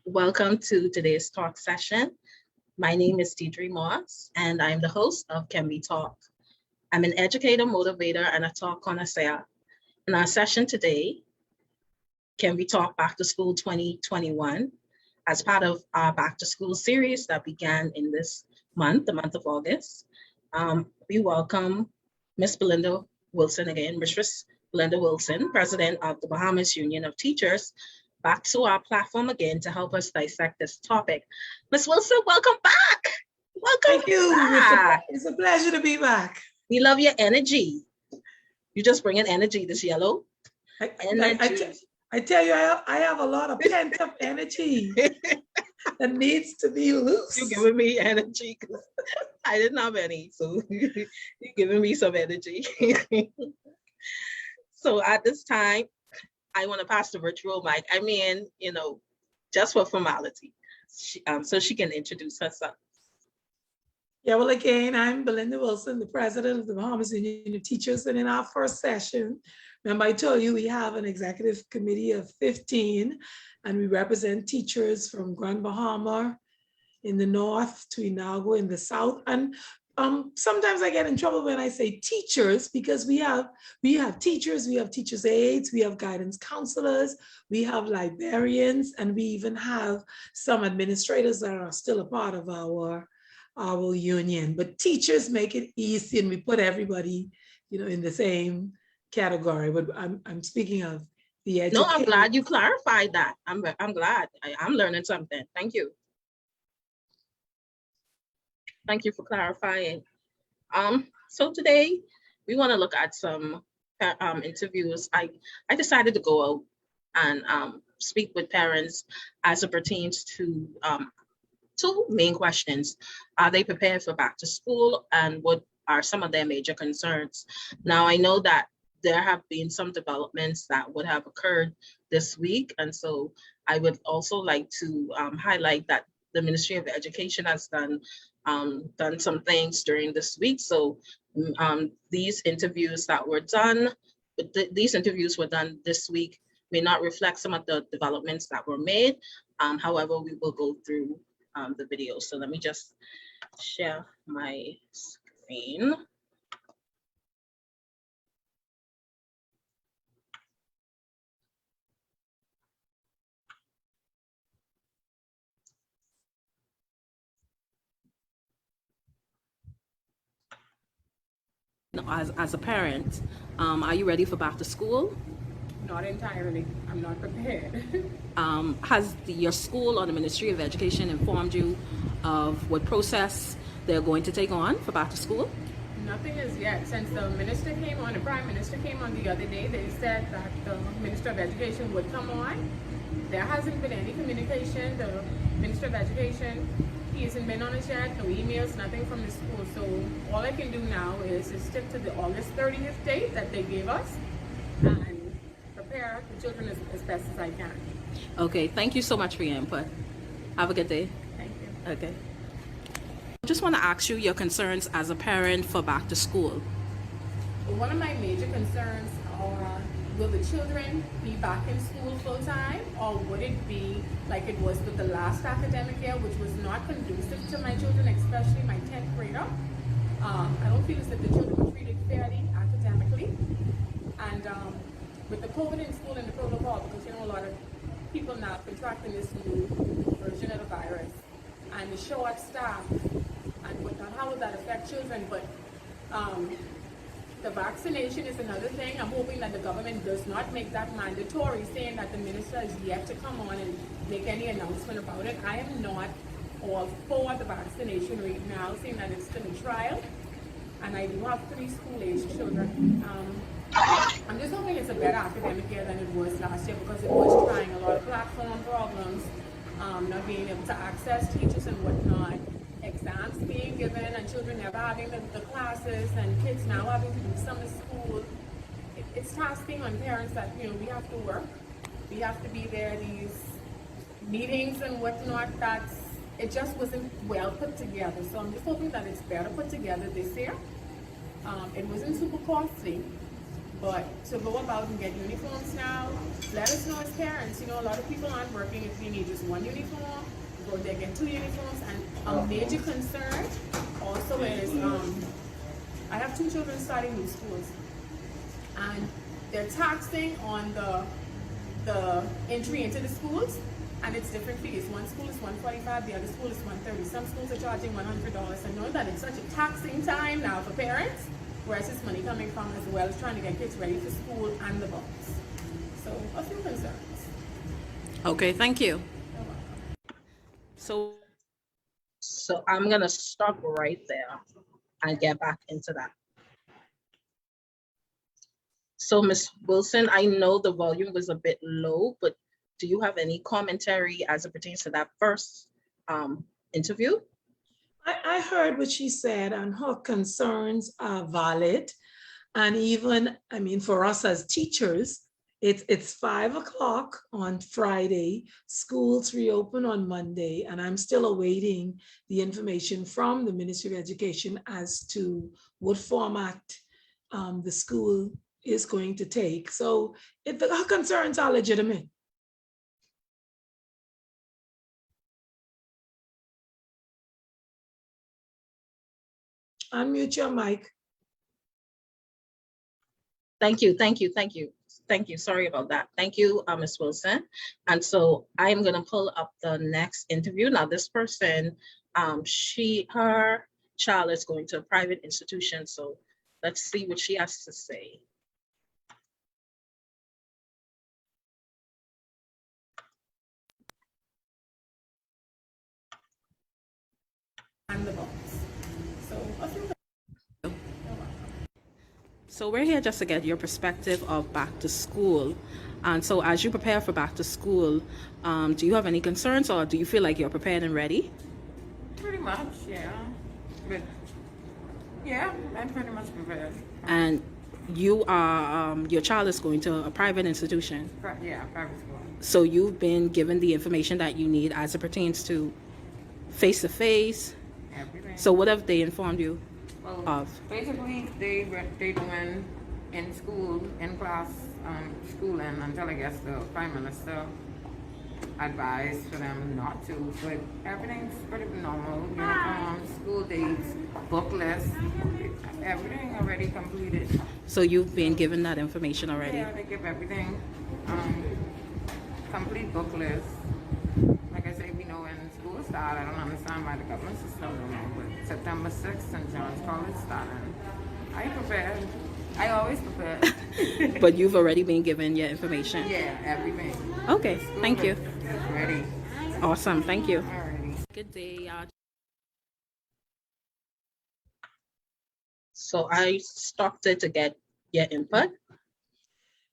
Welcome to today's talk session. My name is Deidre Moss, and I'm the host of Can We Talk. I'm an educator, motivator, and a talk connoisseur. In our session today, Can We Talk Back to School 2021, as part of our Back to School series that began in this month, the month of August. We welcome Miss Belinda Wilson again, Mistress Belinda Wilson, President of the Bahamas Union of Teachers, back to our platform again to help us dissect this topic. Ms. Wilson, welcome back. Welcome Thank you. back. It's a pleasure to be back. We love your energy. You just bring in energy, this yellow. I tell you, I have a lot of pent up energy that needs to be loose. You're giving me energy because I didn't have any. So you're giving me some energy. So at this time, I want to pass the virtual mic. I mean, just for formality, so she can introduce herself. Yeah, well, again, I'm Belinda Wilson, the president of the Bahamas Union of Teachers. And in our first session, remember I told you we have an executive committee of 15, and we represent teachers from Grand Bahama in the north to Inagua in the south. And sometimes I get in trouble when I say teachers, because we have teachers, we have teachers' aides, we have guidance counselors, we have librarians, and we even have some administrators that are still a part of our union. But teachers make it easy, and we put everybody, in the same category. But I'm speaking of the education. No, I'm glad you clarified that. I'm glad. I'm learning something. Thank you. Thank you for clarifying. So today we want to look at some interviews. I decided to go out and speak with parents as it pertains to two main questions. Are they prepared for back to school, and what are some of their major concerns? Now, I know that there have been some developments that would have occurred this week, and so I would also like to highlight that the Ministry of Education has done some things during this week. So these interviews that were done, these interviews were done this week, may not reflect some of the developments that were made. However, we will go through the video. So let me just share my screen. As a parent, are you ready for back to school? Not entirely. I'm not prepared. Has your school or the Ministry of Education informed you of what process they're going to take on for back to school? Nothing as yet. Since the minister came on, the Prime Minister came on the other day, they said that the Minister of Education would come on. There hasn't been any communication. The Minister of Education, he hasn't been on it yet, no emails, nothing from the school. So all I can do now is to stick to the August 30th date that they gave us and prepare the children as best as I can. Okay, thank you so much for your input. Have a good day. Thank you. Okay. I just want to ask you your concerns as a parent for back to school. Well, one of my major concerns are, will the children be back in school full time, or would it be like it was with the last academic year, which was not conducive to my children, especially my 10th grader? I don't feel as if the children were treated fairly academically. And with the COVID in school and the protocol, because a lot of people now contracting this new version of the virus, and the short staff, and whatnot, how will that affect children? But the vaccination is another thing. I'm hoping that the government does not make that mandatory, saying that the minister is yet to come on and make any announcement about it. I am not all for the vaccination right now, saying that it's still a trial. And I do have 3 school-age children. I'm just hoping it's a better academic year than it was last year, because it was trying a lot of platform problems, not being able to access teachers and whatnot, exams being given and children never having the classes, and kids now having to do summer school. It's tasking on parents that, we have to work. We have to be there, these meetings and whatnot, it just wasn't well put together. So I'm just hoping that it's better put together this year. It wasn't super costly, but to go about and get uniforms now, let us guys know as parents, you know, a lot of people aren't working. If you need just one uniform, go there, get 2 uniforms. And a major concern also is, I have 2 children starting new schools, and they're taxing on the entry into the schools, and it's different fees. One school is $145, the other school is $130. Some schools are charging $100. And knowing that it's such a taxing time now for parents, where's this money coming from, as well as trying to get kids ready for school and the bus. So a few concerns. Okay, thank you. So I'm gonna stop right there and get back into that. So Ms. Wilson, I know the volume was a bit low, but do you have any commentary as it pertains to that first interview? I heard what she said, and her concerns are valid. And even, I mean, for us as teachers, it's 5 o'clock on Friday, schools reopen on Monday, and I'm still awaiting the information from the Ministry of Education as to what format the school is going to take. So her concerns are legitimate. Unmute your mic. Thank you. Sorry about that. Thank you, Ms. Wilson. And so I'm gonna pull up the next interview. Now this person, her child is going to a private institution. So let's see what she has to say. And the bus. So a few. So we're here just to get your perspective of back to school. And so as you prepare for back to school, do you have any concerns, or do you feel like you're prepared and ready? Pretty much, yeah. But yeah, I'm pretty much prepared. And you are, your child is going to a private institution. Yeah, private school. So you've been given the information that you need as it pertains to face-to-face. Everything. So what have they informed you of? Basically, they doing in school, in class, schooling until I guess the Prime Minister advised for them not to. But everything's pretty normal. Uniforms, school dates, book lists, everything already completed. So you've been given that information already? Yeah, they give everything. Complete book list. Like I say, we know when school started. I don't understand why the government system don't know, but September 6th, St. John's College started. I prepared. I always prepare. But you've already been given your information? Yeah, everything. Okay, thank you. It's ready. Awesome, thank you. Alrighty. Good day. So I stopped it to get your input.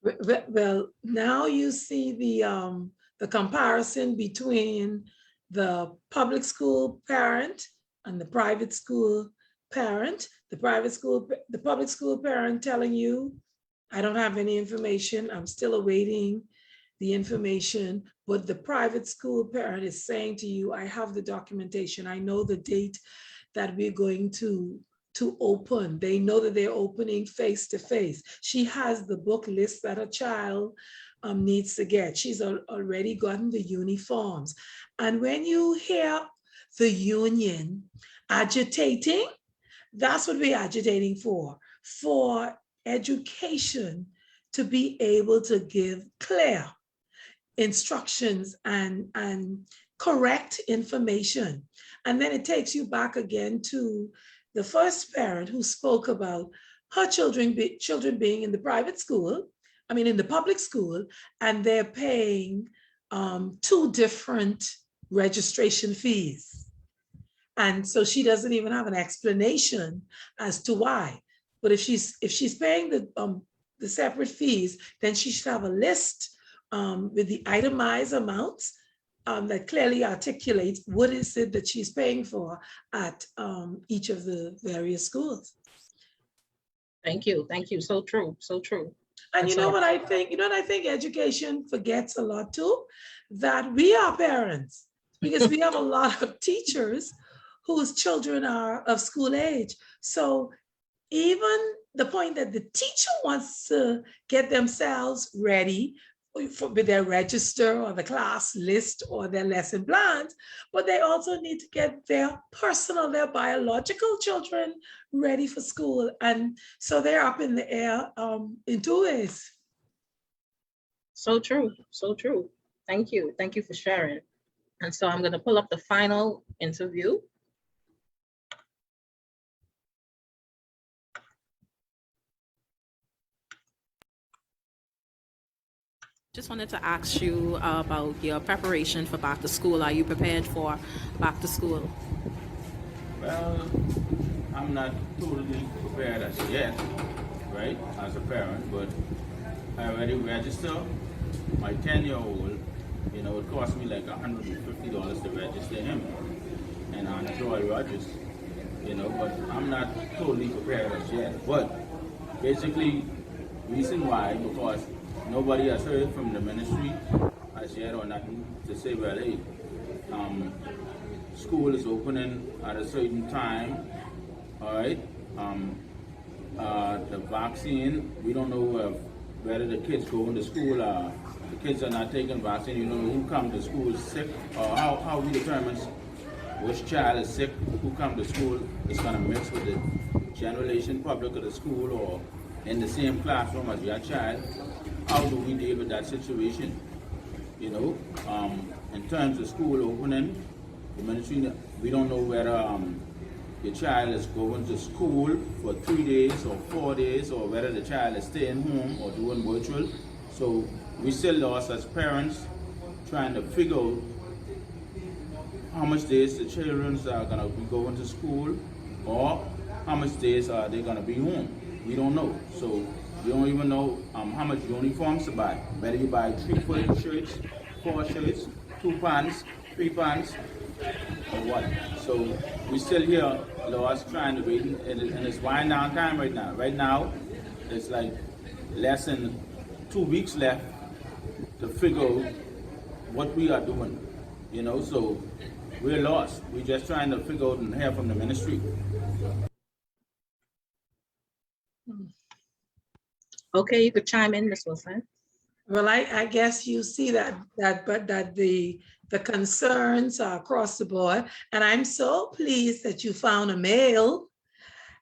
Well, now you see the comparison between the public school parent and the private school parent. The public school parent telling you, I don't have any information, I'm still awaiting the information, but the private school parent is saying to you, I have the documentation, I know the date that we're going to open. They know that they're opening face-to-face. She has the book list that a child needs to get. She's already gotten the uniforms. And when you hear the union agitating, that's what we're agitating for education to be able to give clear instructions and correct information. And then it takes you back again to the first parent who spoke about her children being in the private school, in the public school, and they're paying 2 different registration fees. And so she doesn't even have an explanation as to why. But if she's paying the separate fees, then she should have a list with the itemized amounts that clearly articulates what is it that she's paying for at each of the various schools. Thank you. So true. And you know what I think education forgets a lot too, that we are parents, because we have a lot of teachers whose children are of school age. So even the point that the teacher wants to get themselves ready with their register or the class list or their lesson plans, but they also need to get their personal, their biological children ready for school. And so they're up in the air in 2 ways. So true, so true. Thank you for sharing. And so I'm going to pull up the final interview. Just wanted to ask you about your preparation for back to school. Are you prepared for back to school? Well, I'm not totally prepared as yet, right, as a parent, but I already registered my 10-year-old. You know, it cost me like $150 to register him, and on Joy Rogers, you know, but I'm not totally prepared as yet. But basically, reason why, because nobody has heard from the ministry as yet or nothing to say, well, hey, school is opening at a certain time, all right? The vaccine, we don't know whether the kids go into school, the kids are not taking vaccine, you don't know who come to school sick, or how we determine which child is sick, who come to school is gonna mix with the generation public of the school or in the same classroom as your child. How do we deal with that situation? You know, in terms of school opening, the ministry, we don't know whether your child is going to school for 3 days or 4 days, or whether the child is staying home or doing virtual. So we still lost as parents trying to figure out how much days the children are going to be going to school, or how much days are they going to be home. We don't know. So we don't even know how much uniforms to buy. Whether you buy 3 shirts, 4 shirts, 2 pants, 3 pants, or what. So we still here, lost, trying to wait, and it's wind down time right now. Right now, it's like less than 2 weeks left to figure out what we are doing. You know, so we're lost. We're just trying to figure out and hear from the ministry. Okay, you could chime in, Ms. Wilson. Well, I guess you see that the concerns are across the board, and I'm so pleased that you found a male.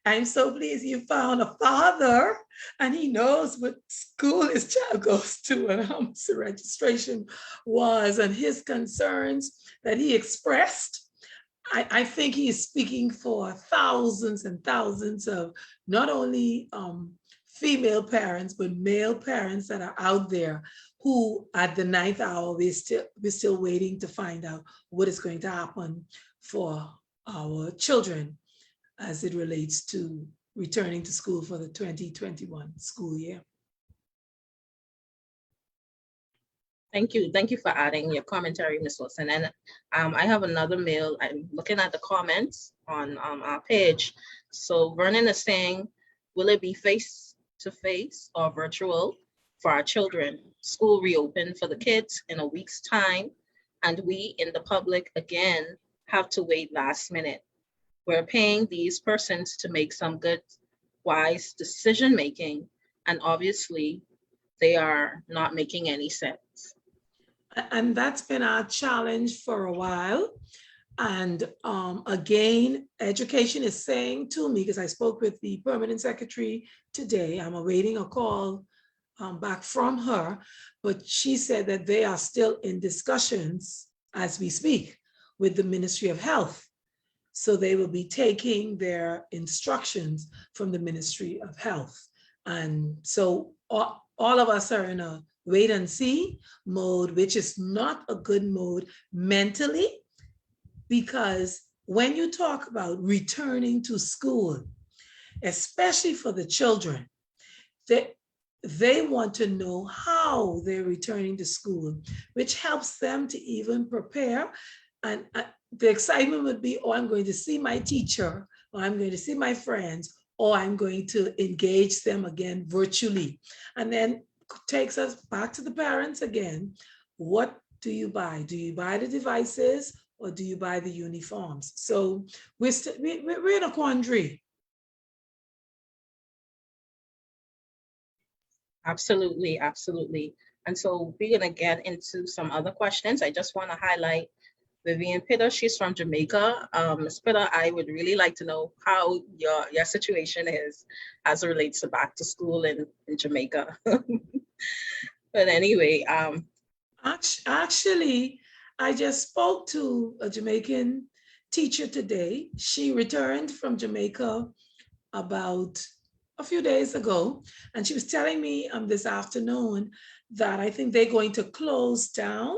I'm so pleased you found a father, and he knows what school his child goes to and how much the registration was, and his concerns that he expressed. I think he's speaking for thousands and thousands of not only female parents, but male parents that are out there who at the 9th hour, we're still waiting to find out what is going to happen for our children as it relates to returning to school for the 2021 school year. Thank you for adding your commentary, Ms. Wilson. And I have another mail. I'm looking at the comments on our page. So Vernon is saying, will it be face-to-face or virtual for our children? School reopened for the kids in a week's time, and we in the public again have to wait last minute. We're paying these persons to make some good, wise decision making, and obviously they are not making any sense. And that's been our challenge for a while. And again, education is saying to me, because I spoke with the permanent secretary today, I'm awaiting a call back from her, but she said that they are still in discussions as we speak with the Ministry of Health. So they will be taking their instructions from the Ministry of Health. And so all of us are in a wait and see mode, which is not a good mode mentally, because when you talk about returning to school, especially for the children, they want to know how they're returning to school, which helps them to even prepare. And the excitement would be, oh, I'm going to see my teacher, or I'm going to see my friends, or I'm going to engage them again virtually. And then takes us back to the parents again. What do you buy? Do you buy the devices or do you buy the uniforms? So we're in a quandary. Absolutely, absolutely. And so we're gonna get into some other questions. I just want to highlight Vivian Pitter. She's from Jamaica. Ms. Pitter, I would really like to know how your situation is as it relates to back to school in Jamaica. But anyway, Actually, I just spoke to a Jamaican teacher today. She returned from Jamaica about a few days ago, and she was telling me this afternoon that I think they're going to close down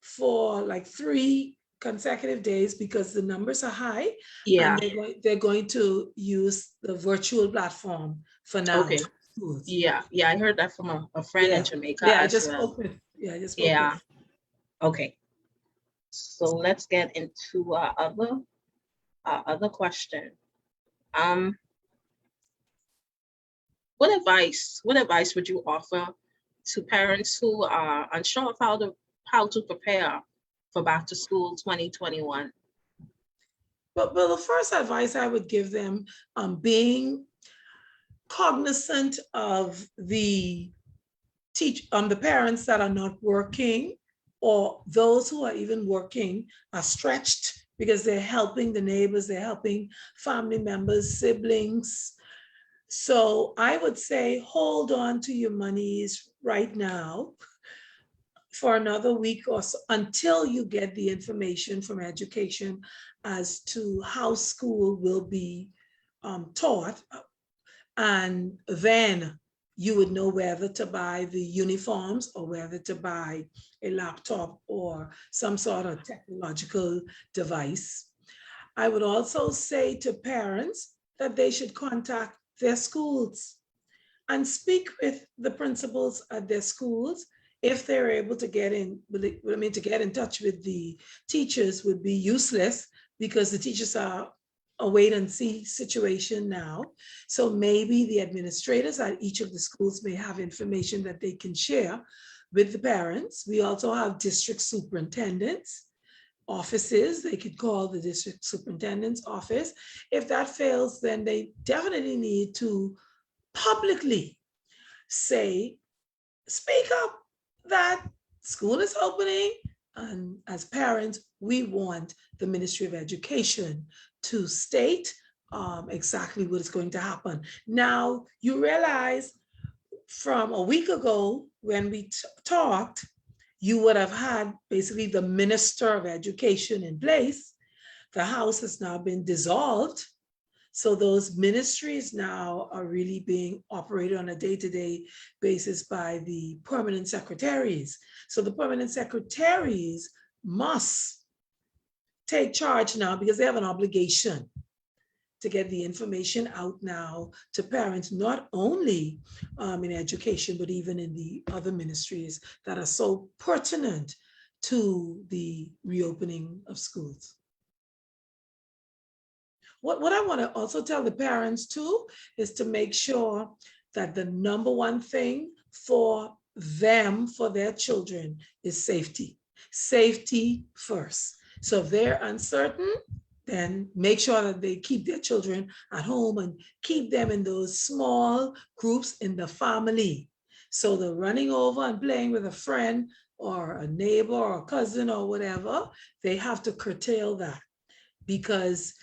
for like 3 consecutive days because the numbers are high, yeah, and they're going to use the virtual platform for now. okay. Schools. Yeah, I heard that from a friend in Jamaica Yeah, I as just well. spoke with. Yeah, I just spoke Yeah, with. okay. So let's get into our other question. What advice would you offer to parents who are unsure of how to prepare for back to school 2021? But the first advice I would give them, being cognizant of the parents that are not working, or those who are even working are stretched because they're helping the neighbors, they're helping family members, siblings. So I would say hold on to your monies right now for another week or so until you get the information from education as to how school will be taught. And then you would know whether to buy the uniforms or whether to buy a laptop or some sort of technological device. I would also say to parents that they should contact their schools and speak with the principals at their schools. If they're able to get in, to get in touch with the teachers would be useless because the teachers are a wait and see situation now. So maybe the administrators at each of the schools may have information that they can share with the parents. We also have district superintendents offices. They could call the district superintendent's office. If that fails, then they definitely need to publicly speak up that school is opening. And as parents, we want the Ministry of Education to state exactly what is going to happen. Now, you realize from a week ago when we talked, you would have had basically the Minister of Education in place. The House has now been dissolved. So those ministries now are really being operated on a day-to-day basis by the permanent secretaries. So the permanent secretaries must take charge now because they have an obligation to get the information out now to parents, not only in education, but even in the other ministries that are so pertinent to the reopening of schools. What I want to also tell the parents too is to make sure that the number one thing for them, for their children, is safety. Safety first. So if they're uncertain, then make sure that they keep their children at home and keep them in those small groups in the family. So the running over and playing with a friend or a neighbor or a cousin or whatever, they have to curtail that because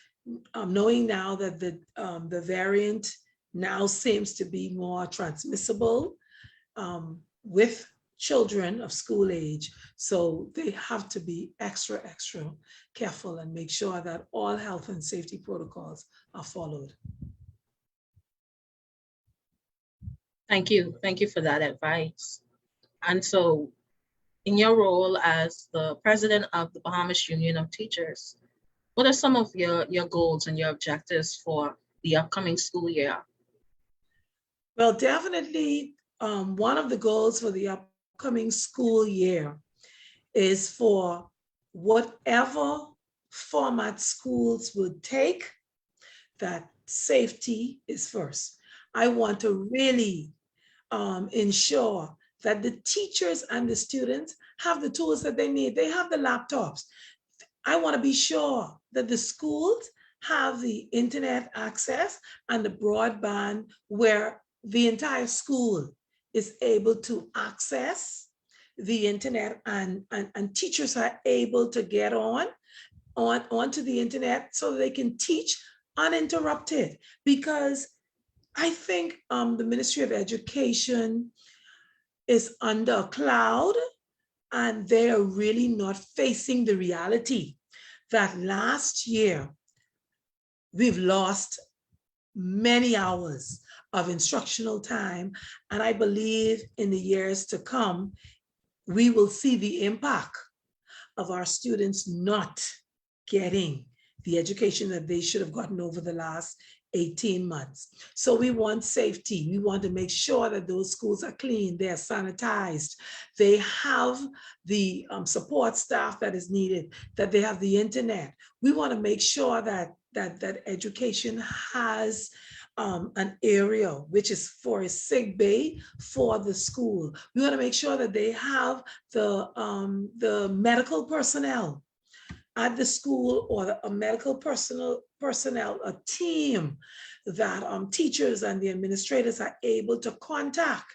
knowing now that the variant now seems to be more transmissible with children of school age. So they have to be extra careful and make sure that all health and safety protocols are followed. Thank you for that advice. And so in your role as the president of the Bahamas Union of Teachers, what are some of your goals and your objectives for the upcoming school year? Well, definitely one of the goals for the upcoming school year is for whatever format schools would take, that safety is first. I want to really ensure that the teachers and the students have the tools that they need. They have the laptops. I want to be sure that the schools have the internet access and the broadband where the entire school is able to access the internet, and teachers are able to get onto the internet so they can teach uninterrupted. Because I think the Ministry of Education is under a cloud, and they are really not facing the reality that last year we've lost many hours of instructional time. And I believe in the years to come, we will see the impact of our students not getting the education that they should have gotten over the last 18 months. So we want safety. We want to make sure that those schools are clean, they're sanitized, they have the support staff that is needed, that they have the internet. We want to make sure that education has an area which is for a sick bay for the school. We want to make sure that they have the medical personnel at the school, or a medical personnel, a team that teachers and the administrators are able to contact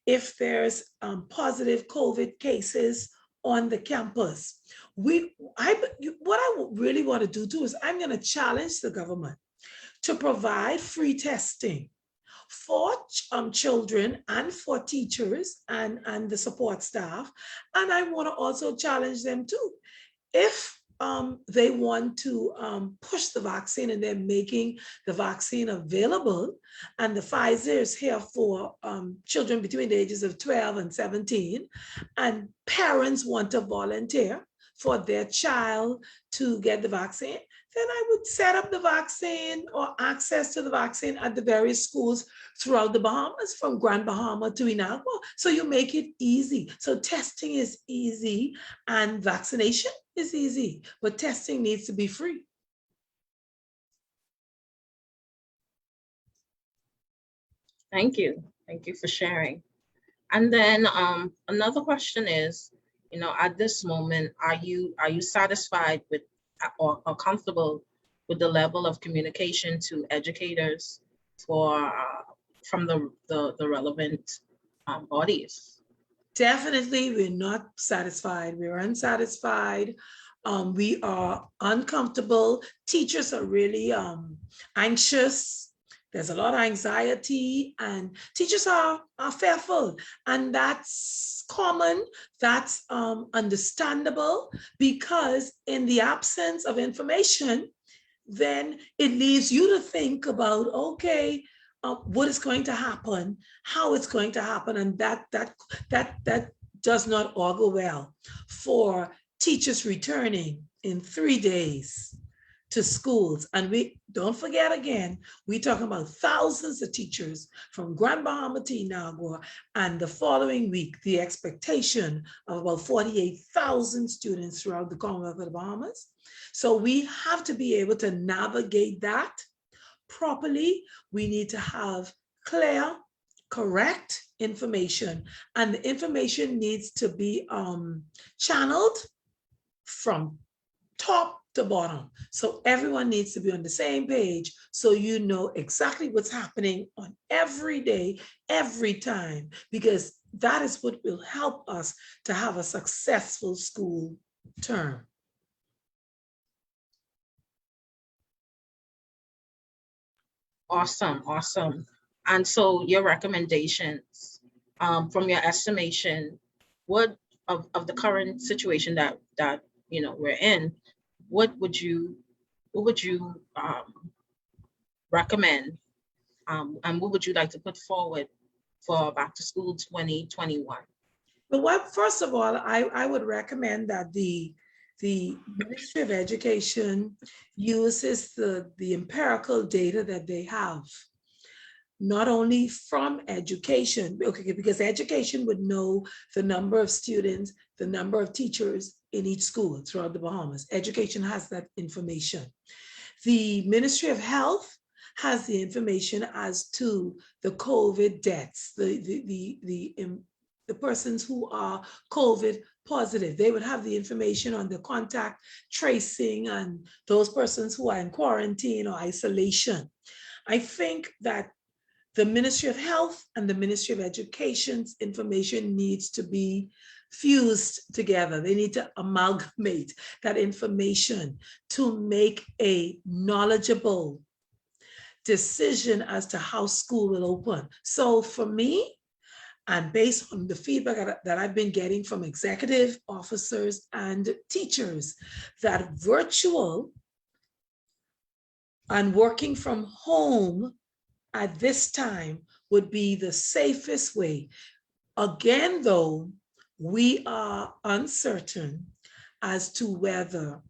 if there's positive COVID cases on the campus. What I really want to do too is I'm going to challenge the government to provide free testing for children and for teachers and the support staff. And I want to also challenge them too. If they want to push the vaccine and they're making the vaccine available, and the Pfizer is here for children between the ages of 12 and 17, and parents want to volunteer for their child to get the vaccine, then I would set up the vaccine or access to the vaccine at the various schools throughout the Bahamas, from Grand Bahama to Inagua. So you make it easy. So testing is easy and vaccination is easy, but testing needs to be free. Thank you. Thank you for sharing. And then another question is, at this moment, are you satisfied with or comfortable with the level of communication to educators from the relevant bodies? Definitely, we're not satisfied. We're unsatisfied. We are uncomfortable. Teachers are really anxious. There's a lot of anxiety, and teachers are fearful, and that's common. That's understandable, because in the absence of information, then it leaves you to think about, okay, what is going to happen, how it's going to happen, and that does not augur well for teachers returning in 3 days to schools. And we don't forget, again, we're talking about thousands of teachers from Grand Bahama to Inagua, and the following week, the expectation of about 48,000 students throughout the Commonwealth of the Bahamas. So we have to be able to navigate that properly. We need to have clear, correct information, and the information needs to be channeled from top to bottom. So everyone needs to be on the same page, so you know exactly what's happening on every day, every time, because that is what will help us to have a successful school term. Awesome, awesome. And so your recommendations, from your estimation, what of the current situation that we're in, what would you recommend, and what would you like to put forward for Back to School 2021? Well, first of all, I would recommend that the Ministry of Education uses the empirical data that they have, not only from education, okay, because education would know the number of students, the number of teachers in each school throughout the Bahamas. Education has that information. The Ministry of Health has the information as to the COVID deaths, the persons who are COVID positive. They would have the information on the contact tracing and those persons who are in quarantine or isolation. I think that the Ministry of Health and the Ministry of Education's information needs to be fused together. They need to amalgamate that information to make a knowledgeable decision as to how school will open. So for me, and based on the feedback that I've been getting from executive officers and teachers, that virtual and working from home at this time would be the safest way. Again, though, we are uncertain as to whether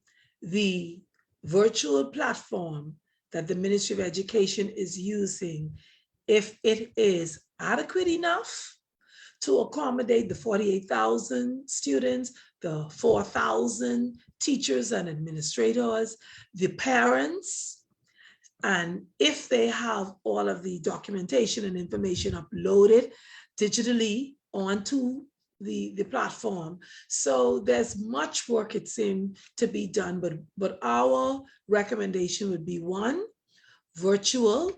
the virtual platform that the Ministry of Education is using, if it is adequate enough to accommodate the 48,000 students, the 4,000 teachers and administrators, the parents, and if they have all of the documentation and information uploaded digitally onto the platform. So there's much work, it seems, to be done, but our recommendation would be one, virtual,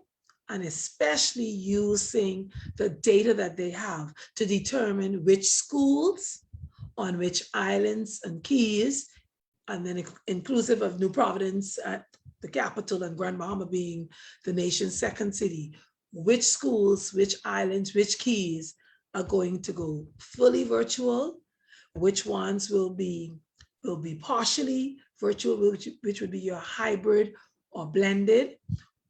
and especially using the data that they have to determine which schools on which islands and keys, and then inclusive of New Providence at the capital and Grand Bahama being the nation's second city, which schools, which islands, which keys are going to go fully virtual, which ones will be partially virtual, which would be your hybrid or blended,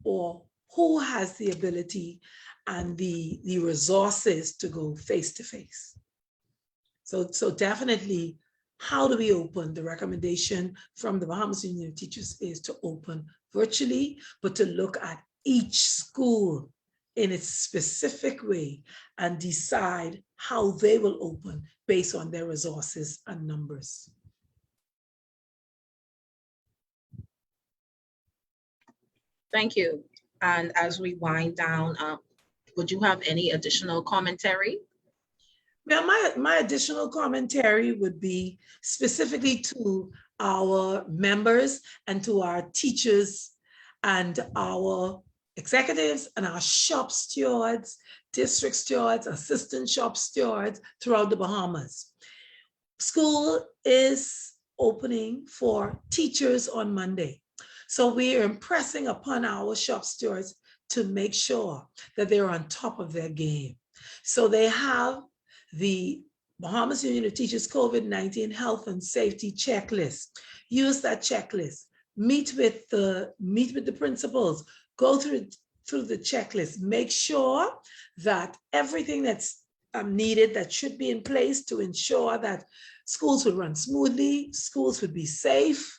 or who has the ability and the resources to go face to face. So definitely, how do we open? The recommendation from the Bahamas Union of Teachers is to open virtually, but to look at each school in its specific way and decide how they will open based on their resources and numbers. Thank you. And as we wind down, would you have any additional commentary? Well, my additional commentary would be specifically to our members and to our teachers and our executives and our shop stewards, district stewards, assistant shop stewards throughout the Bahamas. School is opening for teachers on Monday. So we are impressing upon our shop stewards to make sure that they're on top of their game. So they have the Bahamas Union of Teachers COVID-19 Health and Safety Checklist. Use that checklist. Meet with the principals. Go through the checklist. Make sure that everything that's needed, that should be in place to ensure that schools will run smoothly, schools would be safe,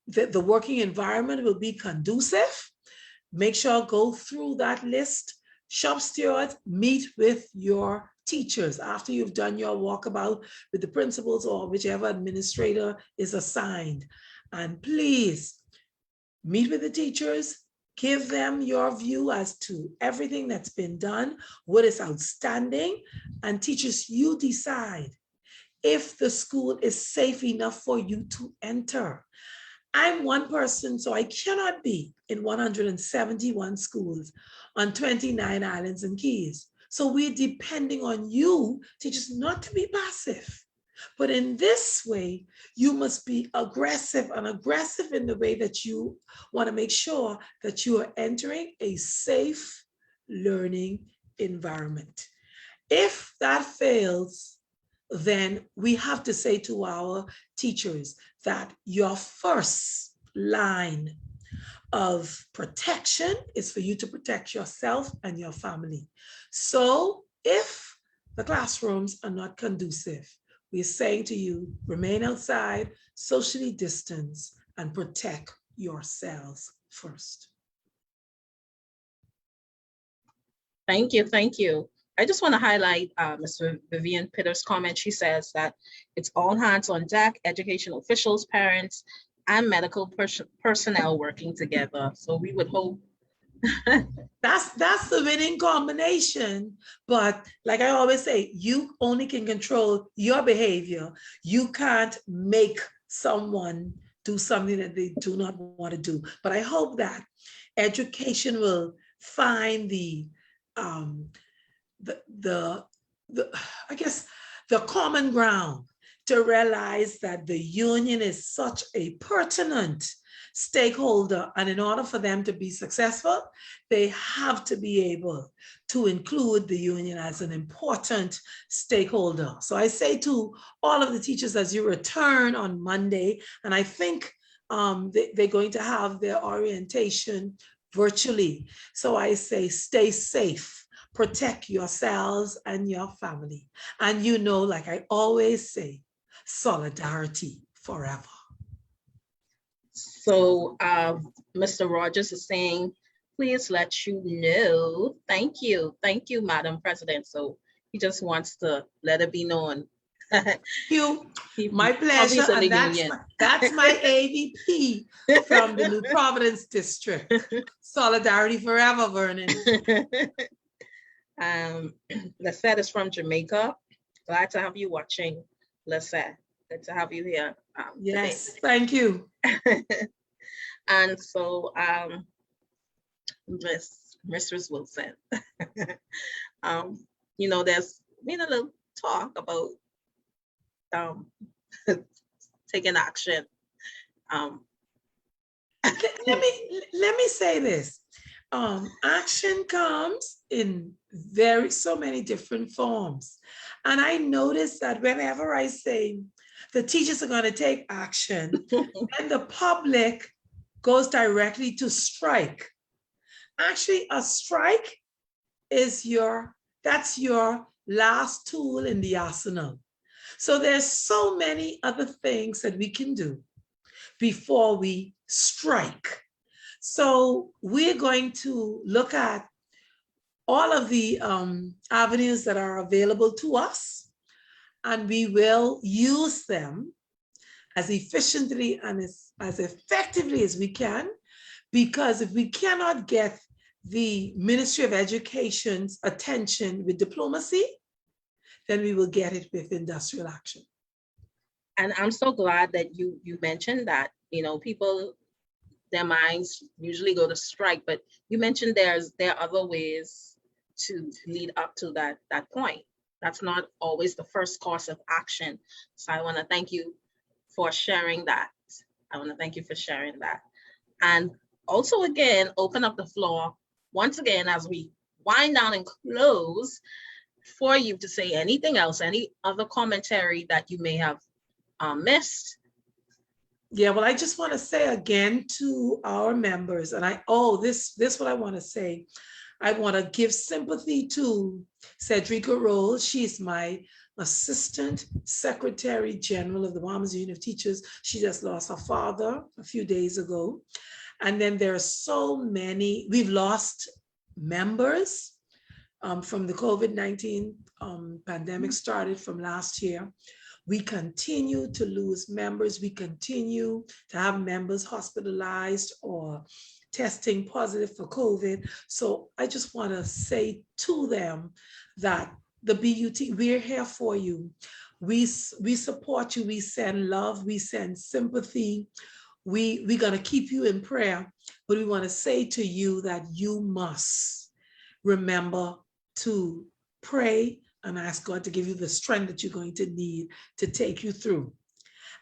that the working environment will be conducive. Make sure go through that list. Shop stewards, meet with your teachers after you've done your walkabout with the principals or whichever administrator is assigned. And please meet with the teachers, give them your view as to everything that's been done, what is outstanding, and teachers, you decide if the school is safe enough for you to enter. I'm one person, so I cannot be in 171 schools on 29 islands and keys. So we're depending on you, teachers, not to be passive. But in this way, you must be aggressive, and aggressive in the way that you want to make sure that you are entering a safe learning environment. If that fails, then we have to say to our teachers that your first line of protection is for you to protect yourself and your family. So if the classrooms are not conducive, we're saying to you, remain outside, socially distance, and protect yourselves first. Thank you, thank you. I just want to highlight Ms. Vivian Pitter's comment. She says that it's all hands on deck, educational officials, parents, and medical personnel working together. So we would hope. That's the winning combination. But like I always say, you only can control your behavior. You can't make someone do something that they do not want to do. But I hope that education will find I guess the common ground, to realize that the union is such a pertinent stakeholder. And in order for them to be successful, they have to be able to include the union as an important stakeholder. So I say to all of the teachers as you return on Monday, and I think they're going to have their orientation virtually. So I say, stay safe, protect yourselves and your family. And like I always say, solidarity forever. So Mr. Rogers is saying, please let you know. Thank you, Madam President. So he just wants to let it be known. My pleasure. And that's my AVP from the New Providence District. Solidarity forever, Vernon. Lisette is from Jamaica. Glad to have you watching, Lisette. Good to have you here. Yes, today. Thank you. And so, Mrs. Wilson, there's been a little talk about taking action. Let me say this. Action comes in so many different forms. And I notice that whenever I say the teachers are going to take action, and the public goes directly to strike. Actually, a strike is that's your last tool in the arsenal. So there's so many other things that we can do before we strike. So we're going to look at all of the avenues that are available to us, and we will use them as efficiently and as effectively as we can, because if we cannot get the Ministry of Education's attention with diplomacy, then we will get it with industrial action. And I'm so glad that you mentioned that. People, their minds usually go to strike, but you mentioned there are other ways to lead up to that point. That's not always the first course of action. So I want to thank you for sharing that. And also, again, open up the floor once again as we wind down and close for you to say anything else, any other commentary that you may have missed. Yeah, well, I just want to say again to our members, and this what I want to say. I want to give sympathy to Cedrica Roll. She's my Assistant Secretary General of the Bahamas Union of Teachers. She just lost her father a few days ago. And then there are so many, we've lost members from the COVID-19 pandemic started from last year. We continue to lose members. We continue to have members hospitalized or testing positive for COVID. So I just want to say to them that the BUT, we're here for you. We support you. We send love. We send sympathy. We're going to keep you in prayer, but we want to say to you that you must remember to pray and ask God to give you the strength that you're going to need to take you through.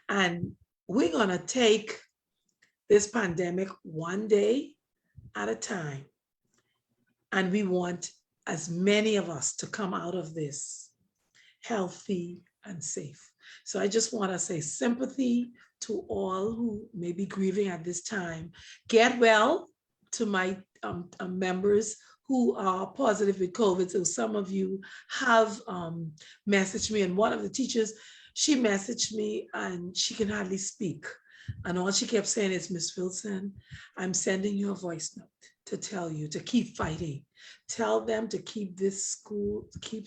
And we're going to take this pandemic one day at a time. And we want as many of us to come out of this healthy and safe. So I just want to say sympathy to all who may be grieving at this time. Get well to my members who are positive with COVID. So some of you have messaged me, and one of the teachers, she messaged me and she can hardly speak. And all she kept saying is, Miss Wilson, I'm sending you a voice note to tell you to keep fighting. Tell them to keep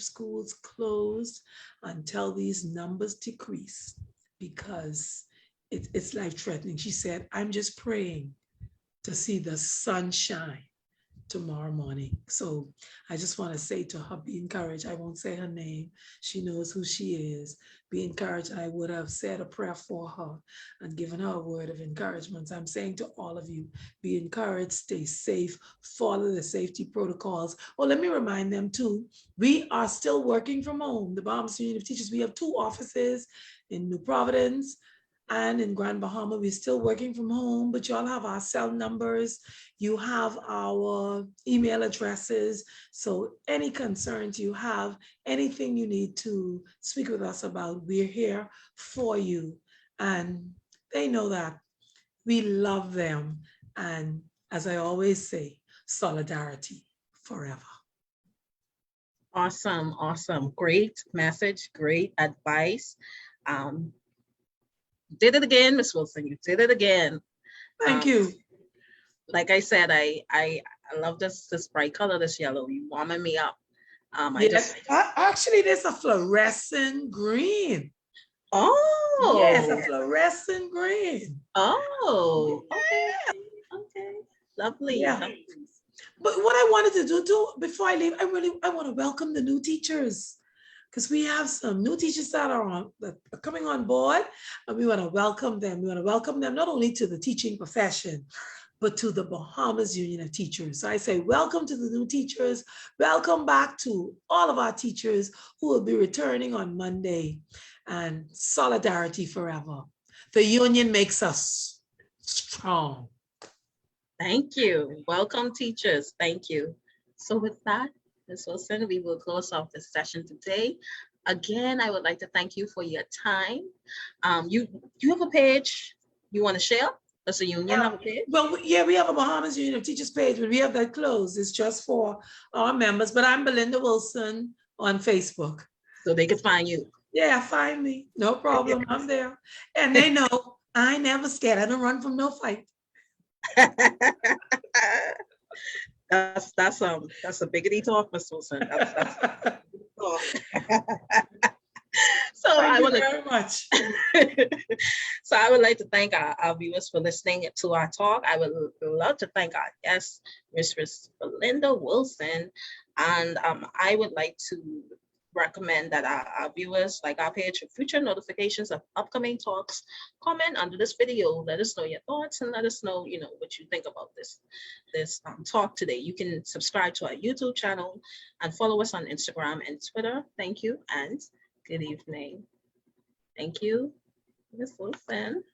schools closed until these numbers decrease, because it's life-threatening. She said, I'm just praying to see the sunshine tomorrow morning. So I just want to say to her, be encouraged. I won't say her name. She knows who she is. Be encouraged. I would have said a prayer for her and given her a word of encouragement. I'm saying to all of you, be encouraged, stay safe, follow the safety protocols. Oh, let me remind them too, we are still working from home. The Bahamas Union of Teachers, we have 2 offices in New Providence and in Grand Bahama. We're still working from home, but y'all have our cell numbers. You have our email addresses. So any concerns you have, anything you need to speak with us about, we're here for you. And they know that we love them. And as I always say, solidarity forever. Awesome, awesome. Great message, great advice. Did it again, Miss Wilson. You did it again. Thank you. Like I said, I love this bright color, this yellow. You warming me up. Yes, actually, there's a fluorescent green. Oh, Yes, a fluorescent green. Oh, okay. Lovely. Yeah. Lovely. But what I wanted to do too, before I leave, I want to welcome the new teachers, because we have some new teachers that are coming on board, and we want to welcome them. We want to welcome them not only to the teaching profession, but to the Bahamas Union of Teachers. So I say, welcome to the new teachers. Welcome back to all of our teachers who will be returning on Monday. And solidarity forever. The union makes us strong. Thank you. Welcome, teachers. Thank you. So with that, Ms. Wilson, we will close off this session today. Again, I would like to thank you for your time. You have a page you want to share? Does the union have a page? Well, yeah, we have a Bahamas Union of Teachers page, but we have that closed. It's just for our members. But I'm Belinda Wilson on Facebook. So they can find you. Yeah, find me. No problem. I'm there. And they know I ain't never scared. I don't run from no fight. That's a biggity talk, Ms. Wilson. That's talk. So Thank you very much. So I would like to thank our viewers for listening to our talk. I would love to thank our guest, Mistress Belinda Wilson, and I would like to recommend that our viewers like our page for future notifications of upcoming talks. Comment under this video, let us know your thoughts, and let us know, what you think about this talk today. You can subscribe to our YouTube channel and follow us on Instagram and Twitter. Thank you and good evening. Thank you, Ms. Wilson.